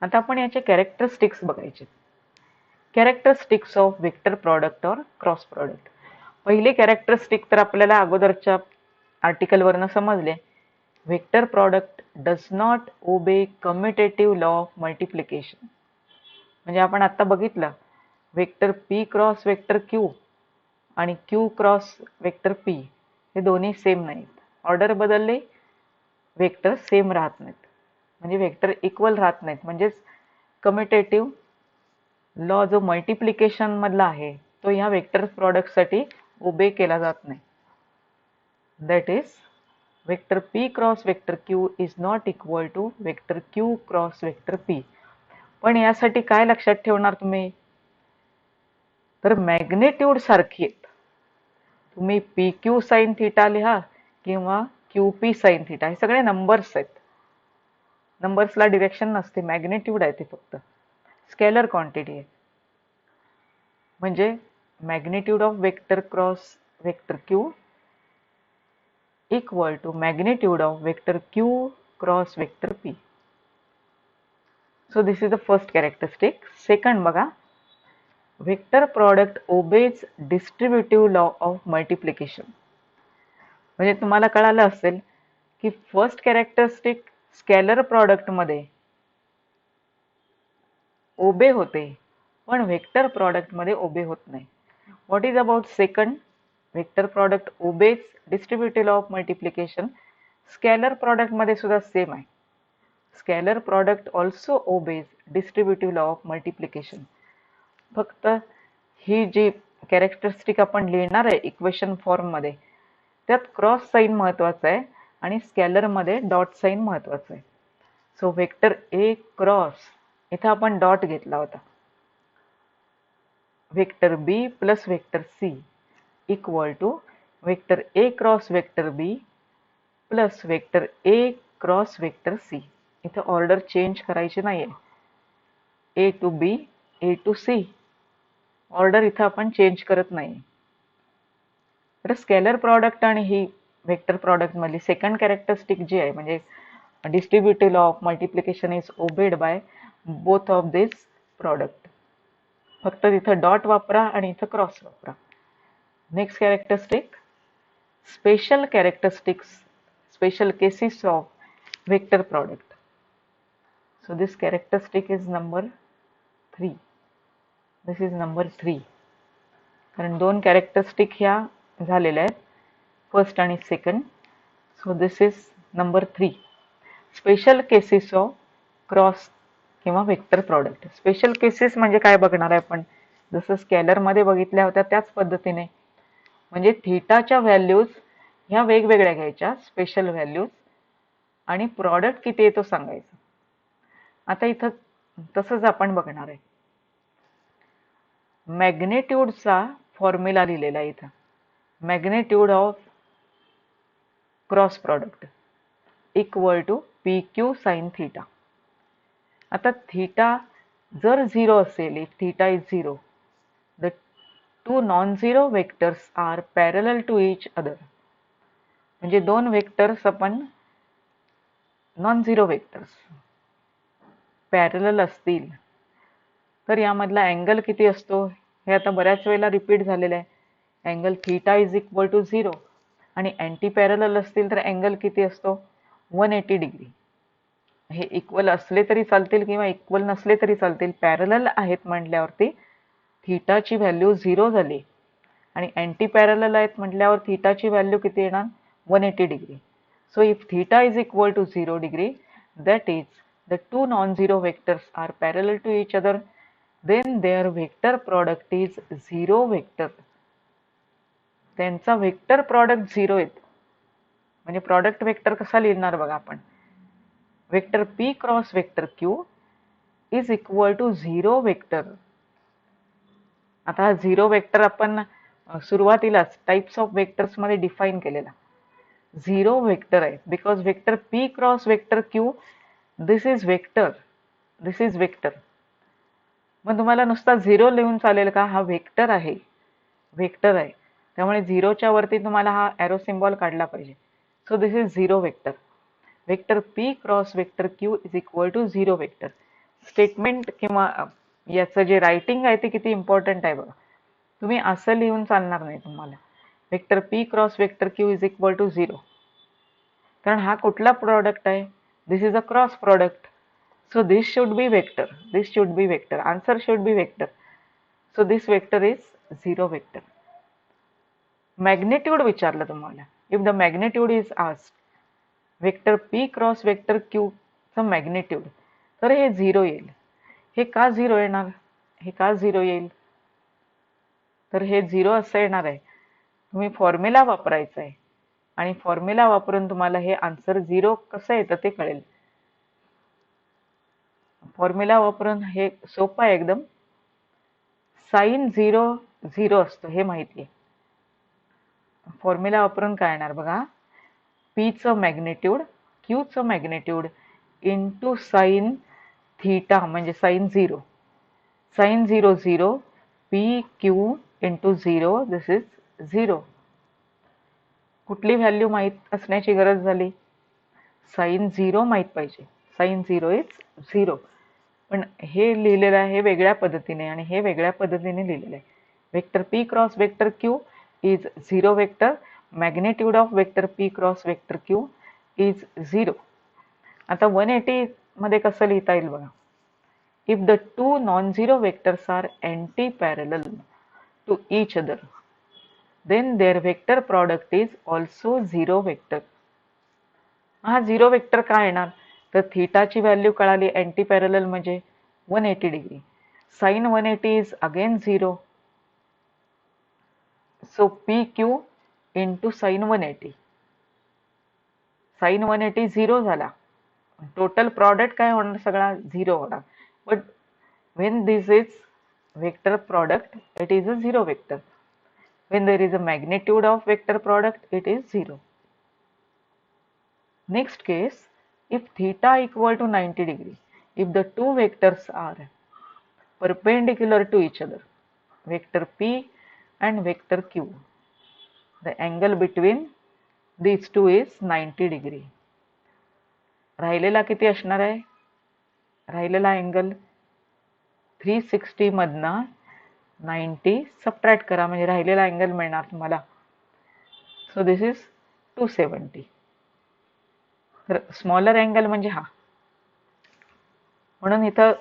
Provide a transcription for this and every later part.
आता आपण याचे कॅरेक्टरिस्टिक्स बघायचे. कॅरेक्टरिस्टिक्स ऑफ वेक्टर प्रॉडक्ट और क्रॉस प्रॉडक्ट. पहिले कॅरेक्टरिस्टिक तर आपल्याला अगोदरच्या आर्टिकलवरनं समजले. Vector product does not obey commutative law of multiplication. म्हणजे आपण आता बघितलं vector P cross vector Q आणि क्यू क्रॉस वेक्टर पी हे दोन्ही सेम नाहीत. ऑर्डर बदलले, वेक्टर सेम राहत नाहीत, म्हणजे वेक्टर इक्वल राहत नाहीत. म्हणजेच कम्युटेटिव्ह लॉ जो मल्टिप्लिकेशन मधला आहे तो ह्या वेक्टर प्रॉडक्टसाठी ओबे केला जात नाही. That is vector P cross vector Q is not equal to vector Q cross vector P. पण यासाठी काय लक्षात ठेवणार तुम्ही, तर मॅग्नेट्यूड सारखी आहेत. तुम्ही पी क्यू साइन थिटा लिहा किंवा क्यू पी साइन थिटा, हे सगळे नंबर्स आहेत. नंबर्सला डिरेक्शन नसते, मॅग्नेट्यूड आहे ते फक्त स्केलर क्वांटिटी आहे. म्हणजे magnitude of vector cross vector Q equal to magnitude of vector Q cross vector P. So this is the first characteristic. Second बघा, vector product obeys distributive law of multiplication. म्हणजे तुम्हाला कळालं असेल की first characteristic scalar product मध्ये ओबे होते, पण वेक्टर प्रॉडक्ट मध्ये ओबे होत नाही. What is about second, vector product obeys distributive law of multiplication. Scalar product मध्ये सुद्धा सेम आहे. Scalar product also obeys distributive law of multiplication. फक्त ही जी कॅरेक्टरिस्टिक आपण लिहिणार आहे इक्वेशन फॉर्म मध्ये, त्यात क्रॉस साइन महत्वाचा आहे आणि स्केलर मध्ये डॉट साइन महत्वाचं आहे. सो वेक्टर ए क्रॉस, इथं आपण डॉट घेतला होता, vector B plus vector C equal to vector A cross vector B plus vector A cross vector C. इथं ऑर्डर चेंज करायची नाहीये. A to B, A to C, order इथं आपण change करत नाही. तर स्केलर प्रॉडक्ट आणि ही वेक्टर प्रॉडक्ट मधली सेकंड कॅरेक्टरिस्टिक जी आहे, म्हणजे distributive law of multiplication is obeyed by both of this product. फक्त तिथं डॉट वापरा आणि इथं क्रॉस वापरा. Next characteristic, special characteristics, special cases of vector product. So this characteristic is number 3. This is number 3. कारण दोन कॅरेक्टरिस्टिक ह्या झालेल्या आहेत, फर्स्ट आणि second. So this is number 3. Special cases of cross किंवा वेक्टर प्रॉडक्ट. स्पेशल केसेस म्हणजे काय बघणार आहे आपण, जसं स्केलर मध्ये बघितल्या होत्या त्याच पद्धतीने. म्हणजे थीटाच्या व्हॅल्यूज ह्या वेगवेगळ्या घ्यायच्या, स्पेशल व्हॅल्यूज, आणि प्रॉडक्ट किती आहे तो सांगायचा. आता इथं तसंच आपण बघणार आहे. मॅग्नेट्यूडचा फॉर्म्युला लिहिलेला आहे इथं, magnitude of cross product equal to P Q sine theta. आता थीटा जर 0 असेल, if theta is 0, the two non zero vectors are parallel to each other. म्हणजे दोन वेक्टर्स आपण नॉन झिरो वेक्टर्स पॅरलल असतील तर यामधला अँगल किती असतो हे आता बऱ्याच वेळेला रिपीट झालेलं आहे. Angle theta is equal to 0 आणि अँटी पॅरलल असतील तर अँगल किती असतो, 180 डिग्री. हे इक्वल असले तरी चालतील किंवा इक्वल नसले तरी चालतील, पॅरलल आहेत म्हटल्यावरती थीटाची व्हॅल्यू 0 झाली आणि अँटी पॅरलल आहेत म्हटल्यावर थीटाची व्हॅल्यू किती येणार, 180 degree. So if theta is equal to 0 degree, that is the two non-zero vectors are parallel to each other, then their vector product is zero vector. त्यांचा vector product 0 येत. म्हणजे product vector कसा लिहिणार बघा आपण, vector P cross vector Q is equal to 0 vector. आता हा 0 vector आपण सुरुवातीलाच टाइप्स ऑफ वेक्टर्स मध्ये डिफाइन केलेला. 0 वेक्टर आहे because vector P cross vector Q, this is vector, this is vector. मग तुम्हाला नुसता 0 लिहून चालेल का, हा वेक्टर आहे, वेक्टर आहे, त्यामुळे 0च्या वरती तुम्हाला हा एरो सिम्बॉल काढला पाहिजे. So this is 0 vector. Vector P cross vector Q is equal to 0 vector. Statement किंवा याचं जे रायटिंग आहे ते किती इम्पॉर्टंट आहे बघा. तुम्ही असं लिहून चालणार नाही तुम्हाला vector P cross vector Q is equal to 0, कारण हा कुठला प्रोडक्ट आहे, this is a cross product. So this should be vector. This should be vector. Answer should be vector. So this vector is 0 vector. Magnitude विचारलं तुम्हाला. If the magnitude is asked, vector P cross vector Q चं magnitude, तर हे 0 येईल. हे का 0 येणार? हे का 0 येईल? तर हे 0 असं येणार आहे. तुम्ही फॉर्म्युला वापरायचा आहे आणि फॉर्म्युला वापरून तुम्हाला हे आन्सर 0 कसं येतं ते कळेल. फॉर्म्युला वापरून हे सोपं आहे एकदम. साइन 0 0 असतो हे माहिती आहे. फॉर्म्युला वापरून काय येणार बघा, P चं मॅग्निट्यूड Q चं मॅग्निट्यूड इंटू साइन थीटा म्हणजे sine 0. Sine 0 0 PQ into 0 this is 0. कुठली व्हॅल्यू माहीत असण्याची गरज झाली? साइन 0 माहीत पाहिजे. Sine 0 is 0. पण हे लिहिलेलं आहे हे वेगळ्या पद्धतीने आणि हे वेगळ्या पद्धतीने लिहिलेलं आहे. Vector P cross vector Q is 0 vector. Magnitude of vector P cross vector Q is 0. आता 180 मध्ये कसं लिहिता येईल बघा. If the two non zero vectors are anti parallel to each other then their vector product is also 0 vector. हा 0 vector का येणार? तर थीटाची व्हॅल्यू कळाली, अँटी पॅरलल म्हणजे 180 degree. Sine 180 is again 0. So PQ into sine 180. Sine 180 0 झाला. Total product काय होणार? सगळा 0 होणार. But when this is vector product it is a 0 vector. When there is a magnitude of vector product, it is 0. Next case, if theta equal to 90 degree, if the two vectors are perpendicular to each other, vector P and vector Q, the angle between these two is 90 degree. राहिलेला किती असणार आहे? राहिलेला angle 360 मधनं 90 subtract करा म्हणजे राहिलेला angle मिळणार तुम्हाला. So this is 270. तर स्मॉलर अँगल म्हणजे हा, म्हणून इथं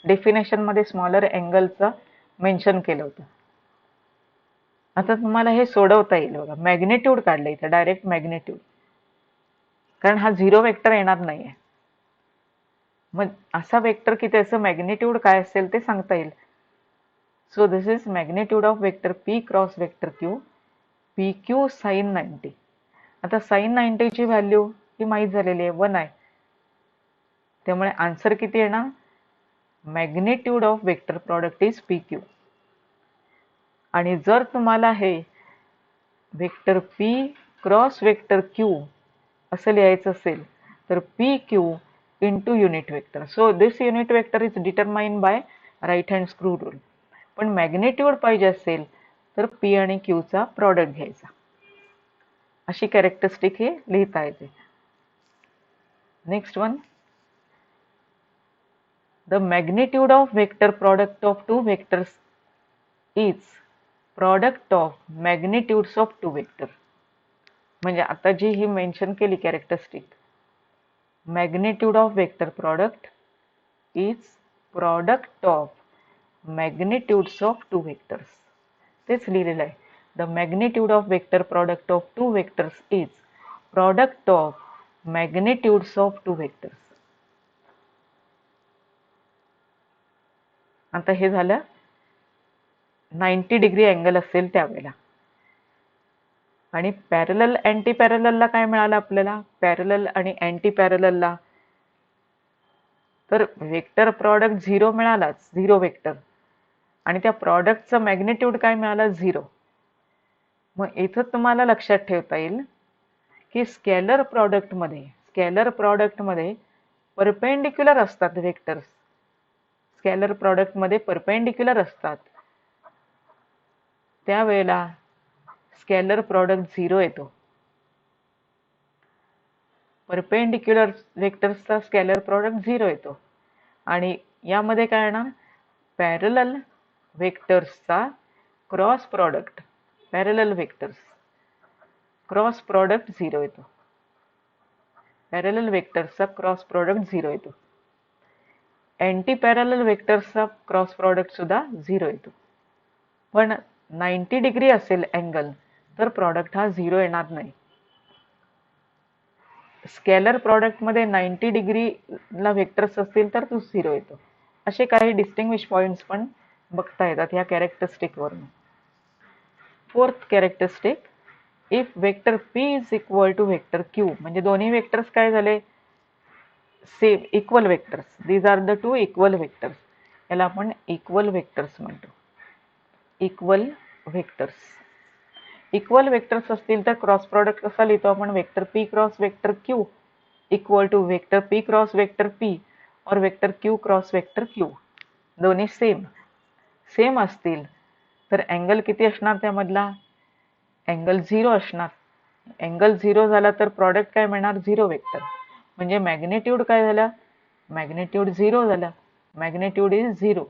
डेफिनेशन मध्ये स्मॉलर अँगलचं मेन्शन केलं होतं. आता तुम्हाला हे सोडवता येईल बघा. मॅग्निट्यूड काढलं इथं डायरेक्ट मॅग्निट्यूड, कारण हा 0 वेक्टर येणार नाहीये. मग असा वेक्टर की त्याचं मॅग्निट्यूड काय असेल ते सांगता येईल. So this is magnitude of vector P cross vector Q, PQ sine 90. आता साइन 90 ची व्हॅल्यू ही माहीत झालेली आहे 1 आहे. त्यामुळे आन्सर किती येणार? Magnitude of vector product is PQ. आणि जर तुम्हाला हे vector P cross vector Q असं लिहायचं असेल तर PQ into unit vector. So this unit vector is determined by right hand screw rule. पण मॅग्निट्यूड पाहिजे असेल तर P आणि Q चा प्रॉडक्ट घ्यायचा. अशी कॅरेक्टरिस्टिक हे लिहिता येते. Next one, the magnitude of vector product of two vectors is product of magnitudes of two vector. म्हणजे आता जी ही मेन्शन केली characteristic, magnitude of vector product is product of magnitudes of two vectors. तेच लिहिलेलं आहे. The magnitude of vector product of two vectors is product of magnitudes of two vectors. आता हे झालं 90 degree angle असेल त्यावेळेला. आणि पॅरलल अँटी पॅरललला काय मिळालं आपल्याला? पॅरलल आणि अँटी पॅरललला तर वेक्टर प्रॉडक्ट 0 मिळालाच, 0 वेक्टर. आणि त्या प्रॉडक्टचं मॅग्निट्यूड काय मिळालं? 0. मग इथं तुम्हाला लक्षात ठेवता येईल की स्केलर प्रॉडक्टमध्ये परपेंडिक्युलर असतात वेक्टर्स. स्केलर प्रॉडक्टमध्ये परपेंडिक्युलर असतात त्यावेळेला स्केलर प्रॉडक्ट 0 येतो. परपेंडिक्युलर वेक्टर्सचा स्केलर प्रॉडक्ट 0 येतो आणि यामध्ये काय येणार, पॅरलल वेक्टर्सचा cross product, parallel vectors cross product 0 येतो, पॅरलल वेक्टर्सचा क्रॉस प्रॉडक्ट 0 येतो. अँटी पॅरलल वेक्टर्सचा क्रॉस प्रॉडक्ट सुद्धा 0 येतो. पण 90 डिग्री असेल अँगल तर प्रॉडक्ट हा 0 येणार नाही. स्केलर प्रॉडक्ट मध्ये 90 डिग्रीला वेक्टर्स असतील तर तो 0 येतो. असे काही डिस्टिंग्विश पॉइंट्स पण बघता येतात या कॅरेक्टरिस्टिक वरून. Fourth characteristic, if vector P is equal to vector Q, म्हणजे दोन्ही वेक्टर्स काय झाले, same equal vectors. These are the two equal vectors. याला आपण इक्वल वेक्टर्स म्हणतो. इक्वल वेक्टर्स, इक्वल वेक्टर्स असतील तर क्रॉस प्रॉडक्ट कसा लिहितो आपण, vector P cross vector Q equal to vector P cross vector P और vector Q cross vector Q. दोन्ही सेम सेम असतील तर अँगल किती असणार त्यामधला, अँगल 0 असणार. अँगल 0 झाला तर प्रॉडक्ट काय मिळणार, 0 वेक्टर. म्हणजे मॅग्नेट्यूड काय झाला, मॅग्नेट्यूड 0 झाला. Magnitude is 0.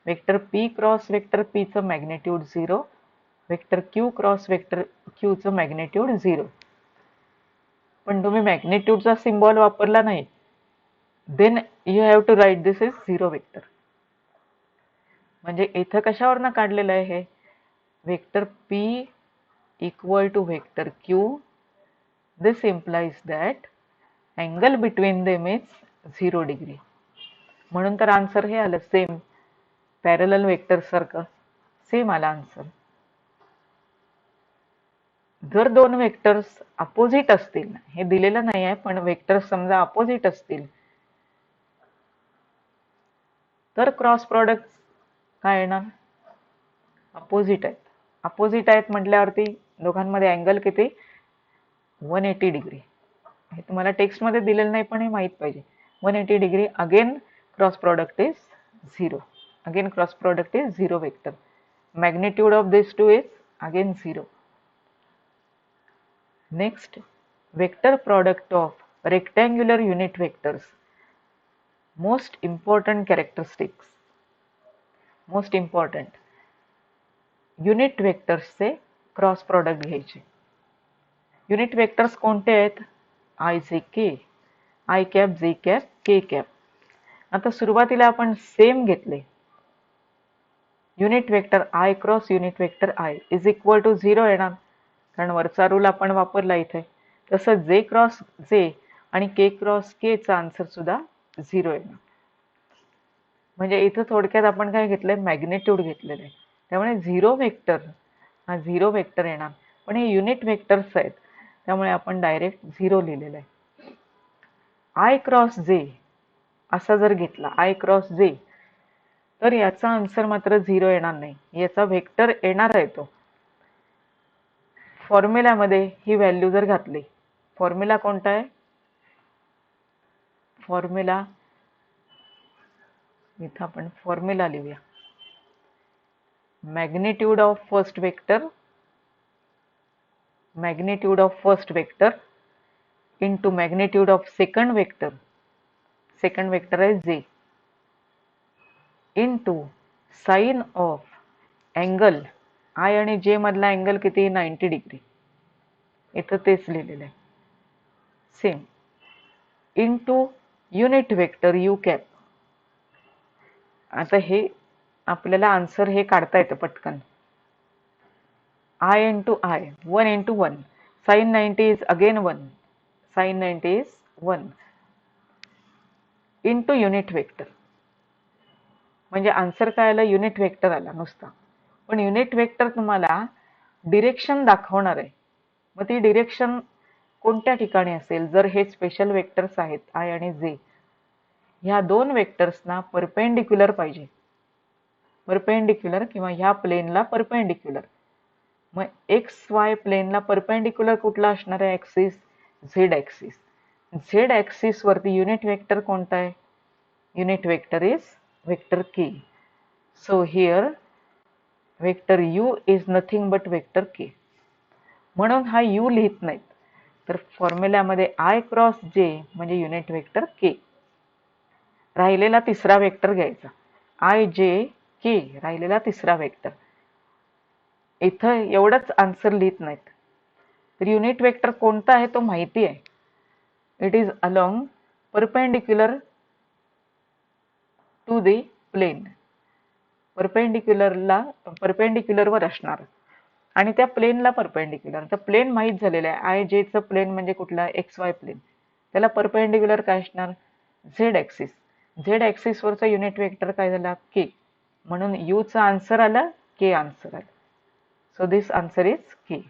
Vector P cross vector P चं magnitude 0, vector Q cross vector Q चं मॅग्नेट्यूड 0. पण तुम्ही मॅग्नेट्यूडचा सिम्बॉल वापरला नाही, then you have to write this is 0 vector. म्हणजे इथं कशावरनं काढलेलं आहे हे, vector P equal to vector Q, this implies that angle between them is 0 degree. म्हणून तर आन्सर हे आलं, सेम पॅरलल वेक्टर सारखं सेम आला आन्सर. जर दोन वेक्टर्स अपोजिट असतील, हे दिलेलं नाही आहे पण वेक्टर्स समजा अपोजिट असतील तर क्रॉस प्रॉडक्ट काय येणार, अपोजिट आहेत. अपोजिट आहेत म्हटल्यावरती दोघांमध्ये अँगल किती, 180 डिग्री. हे तुम्हाला टेक्स्टमध्ये दिलेलं नाही पण हे माहित पाहिजे. 180 degree. Again cross product is 0. Again cross product is 0 vector. Magnitude of these two is again 0. Next, vector product of rectangular unit vectors. Most important characteristics. Most important. Unit vectors से क्रॉस प्रोडक्ट घ्यायचे. Unit vectors कोणते आहेत, I J K, I cap, J cap, K cap. आता सुरुवातीला आपण same घेतले. Unit vector I cross unit vector I is equal to 0 येणार, कारण वरचा रूल आपण वापरला इथे. तसं जे क्रॉस जे आणि के क्रॉस के चा आन्सर सुद्धा 0 येणार. म्हणजे इथं थोडक्यात आपण काय घेतलंय, मॅग्नेट्यूड घेतलेलं आहे. त्यामुळे 0 वेक्टर हा 0 वेक्टर येणार. पण हे युनिट वेक्टर्स आहेत त्यामुळे आपण डायरेक्ट 0 लिहिलेलं आहे. आय क्रॉस जे असा जर घेतला, आय क्रॉस जे, तर याचा आन्सर मात्र 0 येणार नाही. याचा वेक्टर येणार आहे तो. फॉर्म्युल्यामध्ये ही व्हॅल्यू जर घातली, फॉर्म्युला कोणता आहे, फॉर्म्युला इथं आपण फॉर्म्युला लिहूया. Magnitude of first vector, magnitude of first vector into magnitude of second vector, second vector आहे जे, into sine of angle, I आणि जे मधला अँगल किती, 90 डिग्री. इथं तेच लिहिलेलं आहे same, into unit vector U cap. आता हे आपल्याला आन्सर हे काढता येतं पटकन. I into I, 1 into 1, sine 90 is again 1, sine 90 is 1 into unit vector. म्हणजे आन्सर काय आला, युनिट वेक्टर आला नुसता. पण युनिट वेक्टर तुम्हाला डिरेक्शन दाखवणार आहे. मग ती डिरेक्शन कोणत्या ठिकाणी असेल, जर हे स्पेशल वेक्टर्स आहेत आय आणि जे, ह्या दोन वेक्टर्सना परपेंडिक्युलर पाहिजे, परपेंडिक्युलर किंवा ह्या प्लेनला परपेंडिक्युलर. मग एक्स वाय प्लेनला परपेंडिक्युलर कुठला असणार आहे, axis Z axis. Z axis वरती युनिट वेक्टर कोणता आहे, unit vector is vector K. So here vector U is nothing but vector K. म्हणून हा यू लिहित नाहीत, तर फॉर्म्युल्यामध्ये आय क्रॉस जे म्हणजे युनिट वेक्टर के. राहिलेला तिसरा वेक्टर घ्यायचा. आय जे के राहिलेला तिसरा वेक्टर. इथं एवढंच आन्सर लिहित नाहीत. तर युनिट वेक्टर कोणता आहे तो माहिती आहे. It is along perpendicular to the plane. परपेंडिक्युलरवर असणार आणि त्या प्लेनला परपेंडिक्युलर. तर प्लेन माहीत झालेलं आहे. आय जेचं प्लेन म्हणजे कुठला? X Y plane. त्याला परपेंडिक्युलर काय असणार? Z axis. झेड ॲक्सिसवरचा युनिट वेक्टर काय झाला? के. म्हणून यूचा आन्सर आला, के आन्सर आला. So this answer is K.